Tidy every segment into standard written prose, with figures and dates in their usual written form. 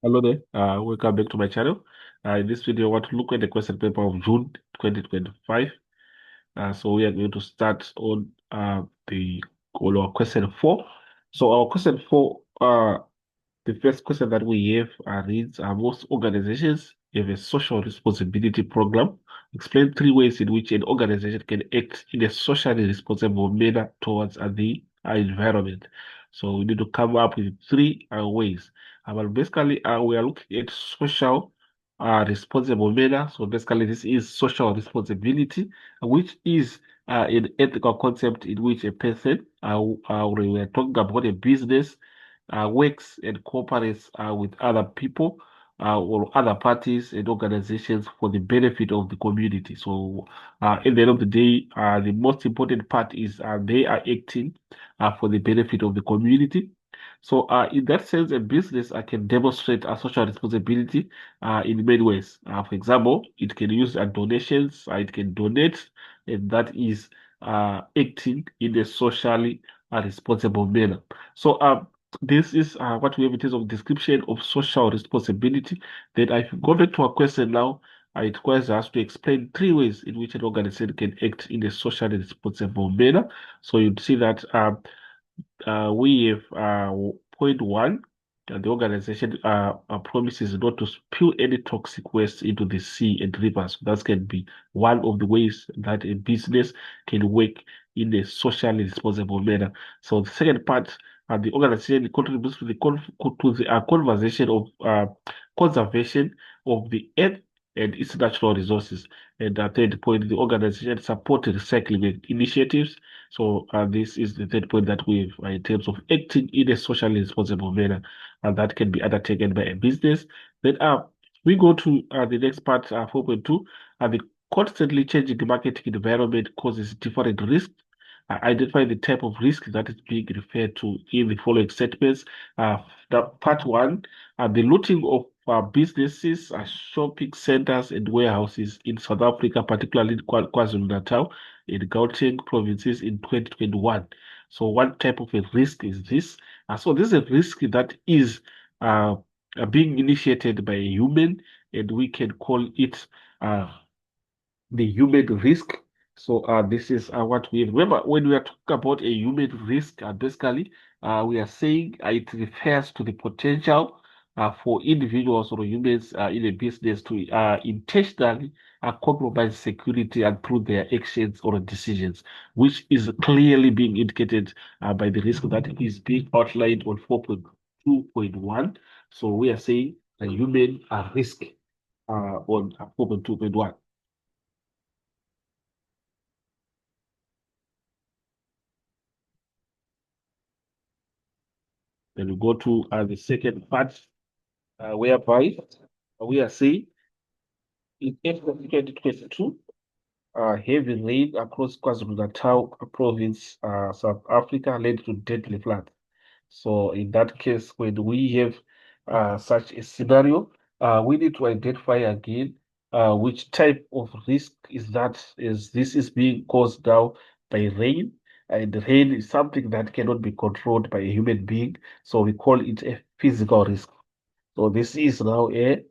Hello there. Welcome back to my channel. In this video, I want to look at the question paper of June 2025. So we are going to start on our question four. So our question four, the first question that we have reads, most organizations have a social responsibility program. Explain three ways in which an organization can act in a socially responsible manner towards the environment. So we need to come up with three ways. But basically, we are looking at social responsible manner. So basically, this is social responsibility, which is an ethical concept in which a person, we are talking about a business works and cooperates with other people or other parties and organizations for the benefit of the community. So, at the end of the day, the most important part is they are acting for the benefit of the community. So, in that sense, a business can demonstrate a social responsibility in many ways. For example, it can use donations, it can donate, and that is acting in a socially responsible manner. So, this is what we have in terms of description of social responsibility. Then I go back to a question now. It requires us to explain three ways in which an organization can act in a socially responsible manner. So you'd see that we have point one, the organization promises not to spill any toxic waste into the sea and rivers. That can be one of the ways that a business can work in a socially responsible manner. So the second part, the organization contributes to the conversation of conservation of the earth and its natural resources. And the third point, the organization supports recycling initiatives. So this is the third point that we have in terms of acting in a socially responsible manner, and that can be undertaken by a business. Then we go to the next part, 4.2. The constantly changing marketing environment causes different risks. Identify the type of risk that is being referred to in the following statements. The part one, the looting of businesses, shopping centers, and warehouses in South Africa, particularly in KwaZulu-Natal, in Gauteng provinces in 2021. So one type of a risk is this. So this is a risk that is uh, being initiated by a human, and we can call it uh, the human risk. So this is what we remember when we are talking about a human risk. Basically, we are saying it refers to the potential for individuals or humans in a business to intentionally compromise security and through their actions or decisions, which is clearly being indicated by the risk that is being outlined on 4.2.1. So we are saying a human risk on 4.2.1. Then we go to the second part, whereby we are saying in April 2022, heavy rain across KwaZulu-Natal province, South Africa, led to deadly flood. So in that case, when we have such a scenario, we need to identify again which type of risk is that is this is being caused now by rain. And rain is something that cannot be controlled by a human being. So we call it a physical risk. So this is now a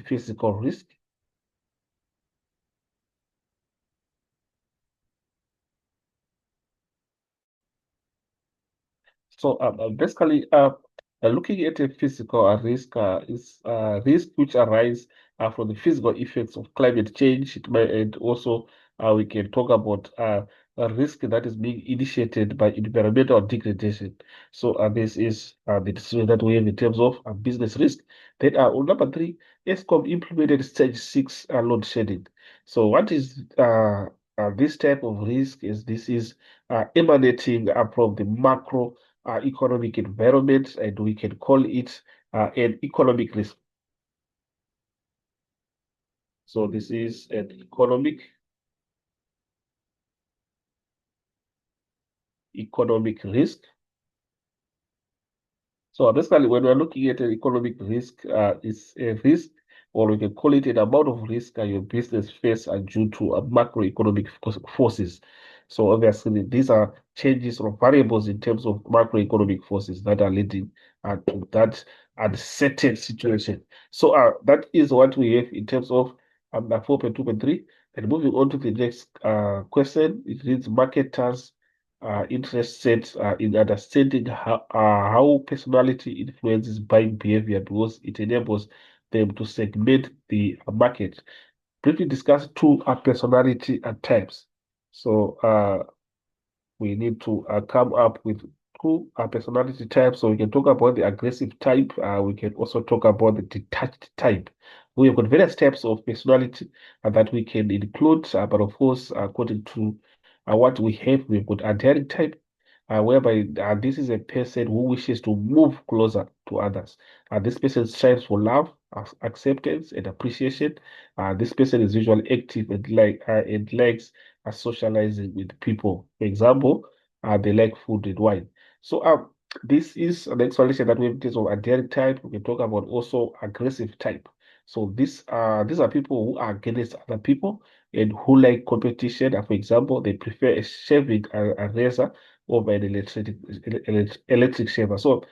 physical risk. So basically, looking at a physical risk is risk which arise from the physical effects of climate change. And also, we can talk about a risk that is being initiated by environmental degradation. So this is the decision that we have in terms of business risk. Then on number three, ESCOM implemented stage six load shedding. So what is this type of risk? Is this is emanating from the macro economic environment, and we can call it an economic risk. So this is an economic risk. So basically, when we're looking at an economic risk, it's a risk or we can call it an amount of risk that your business face due to macroeconomic forces. So obviously, these are changes or variables in terms of macroeconomic forces that are leading to that uncertain situation. So that is what we have in terms of 4.2.3. And moving on to the next question, it reads marketers interested in understanding how personality influences buying behavior because it enables them to segment the market. Briefly discuss two personality types. So we need to come up with two personality types. So we can talk about the aggressive type. We can also talk about the detached type. We have got various types of personality that we can include, but of course, according to what we have, we've got adhering type, whereby this is a person who wishes to move closer to others. This person strives for love, acceptance, and appreciation. This person is usually active and likes socializing with people. For example, they like food and wine. So this is an explanation that we have in terms of adhering type. We can talk about also aggressive type. So these are people who are against other people and who like competition. For example, they prefer shaving a razor over an electric shaver. So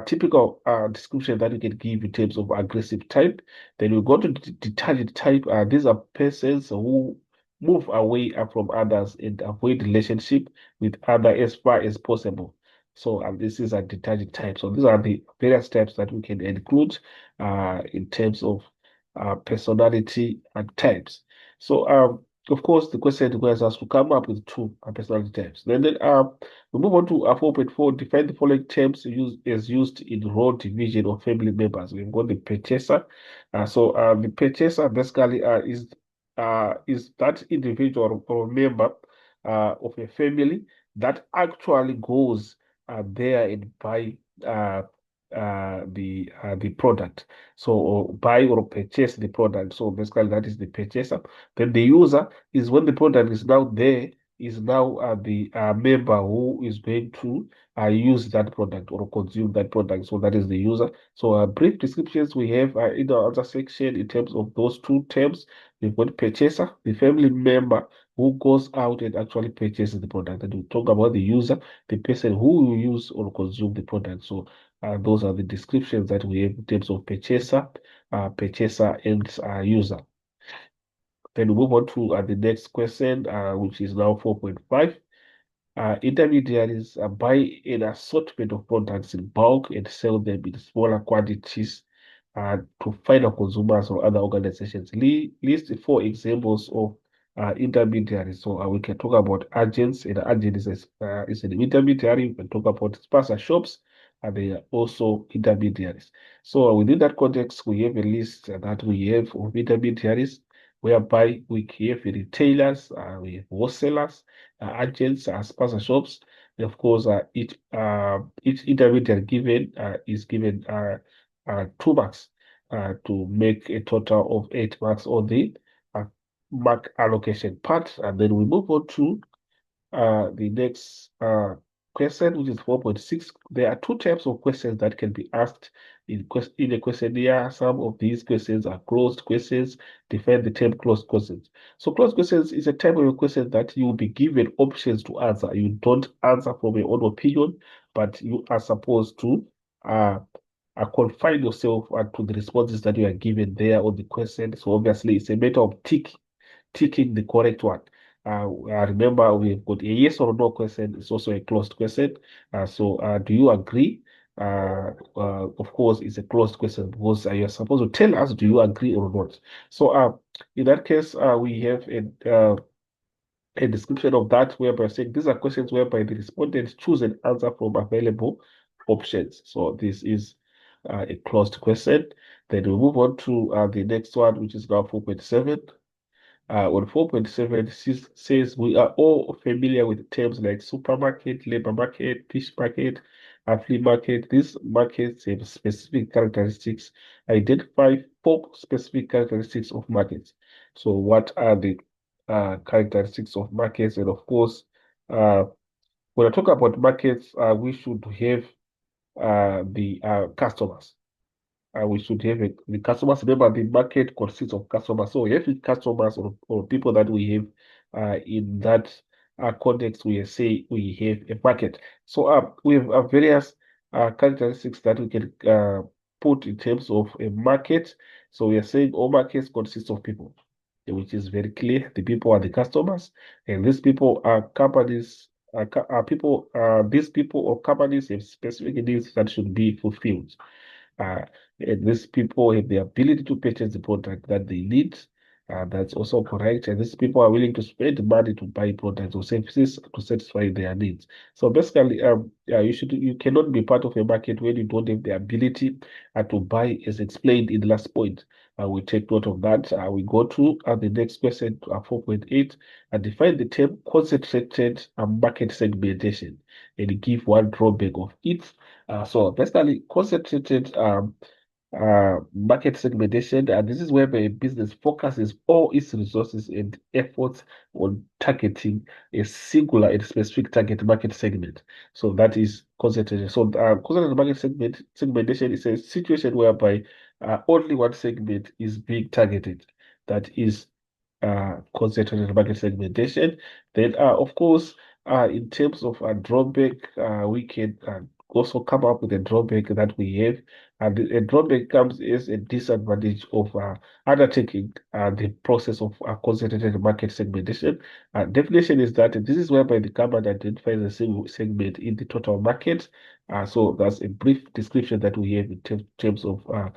typical description that we can give in terms of aggressive type. Then we go to detached type. These are persons who move away from others and avoid relationship with others as far as possible. So this is a detached type. So these are the various types that we can include in terms of personality and types. So of course, the question requires us to come up with two personality types. Then we move on to 4.4. Define the following terms used in role division of family members. We've got the purchaser. The purchaser basically is that individual or member of a family that actually goes there and buy the product. So or buy or purchase the product. So basically that is the purchaser. Then the user is when the product is now there, is now the member who is going to use that product or consume that product. So that is the user. So brief descriptions we have in the other section in terms of those two terms. We've got purchaser, the family member who goes out and actually purchases the product. And we talk about the user, the person who will use or consume the product. So those are the descriptions that we have in terms of purchaser and user. Then we move on to the next question, which is now 4.5. Intermediaries buy an assortment of products in bulk and sell them in smaller quantities to final consumers or other organizations. List four examples of intermediaries. So we can talk about agents, and agent is an intermediary. We can talk about sponsor shops, and they are also intermediaries. So within that context, we have a list that we have of intermediaries, whereby we have retailers, we have wholesalers, agents, sponsor shops. And of course, each intermediary given is given 2 marks to make a total of 8 marks on the uh, mark allocation part. And then we move on to the next question, which is 4.6. There are two types of questions that can be asked in a questionnaire. Some of these questions are closed questions. Define the term closed questions. So closed questions is a type of a question that you will be given options to answer. You don't answer from your own opinion, but you are supposed to uh, confine yourself to the responses that you are given there on the question. So obviously, it's a matter of ticking the correct one. Remember, we've got a yes or no question. It's also a closed question. Do you agree? Of course, it's a closed question because you're supposed to tell us, do you agree or not? So, in that case, we have a description of that whereby saying these are questions whereby the respondents choose an answer from available options. So this is a closed question. Then we move on to the next one, which is now 4.7. On 4.7 says we are all familiar with terms like supermarket, labor market, fish market, flea market. These markets have specific characteristics. Identify 4 specific characteristics of markets. So what are the characteristics of markets? And of course, when I talk about markets, we should have the customers. we should have the customers. Remember, the market consists of customers. So every customers or people that we have in that context, we say we have a market. So we have various characteristics that we can put in terms of a market. So we are saying all markets consist of people, which is very clear. The people are the customers, and these people are companies. Are people, these people or companies have specific needs that should be fulfilled. Uh, and these people have the ability to purchase the product that they need. That's also correct. And these people are willing to spend money to buy products or services to satisfy their needs. So basically, you cannot be part of a market when you don't have the ability to buy, as explained in the last point. We take note of that. We go to the next question, 4.8, and define the term concentrated market segmentation and give one drawback of it. So basically, concentrated market segmentation, and this is where a business focuses all its resources and efforts on targeting a singular and specific target market segment. So that is concentration. So concentrated market segmentation is a situation whereby only one segment is being targeted. That is concentrated market segmentation. Then, of course, in terms of a drawback, we can also come up with a drawback that we have. And a drawback comes as a disadvantage of undertaking the process of concentrated market segmentation. Definition is that this is whereby the company identifies a single segment in the total market. So that's a brief description that we have in terms of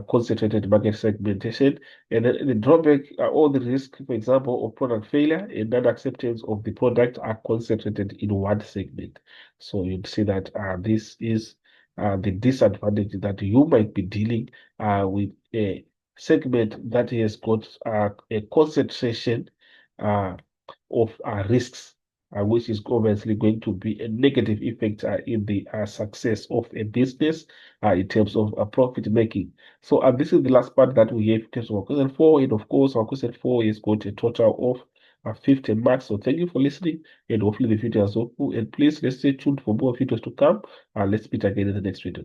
concentrated market segmentation. And the drawback are all the risk, for example, of product failure and non-acceptance of the product are concentrated in one segment. So you'd see that this is the disadvantage that you might be dealing with a segment that has got a concentration uh, of risks, which is obviously going to be a negative effect in the success of a business in terms of profit making. So this is the last part that we have in terms of our question 4. And of course, our question 4 is got a total of 50 marks. So thank you for listening, and hopefully the video is helpful. And please, let's stay tuned for more videos to come. Let's meet again in the next video.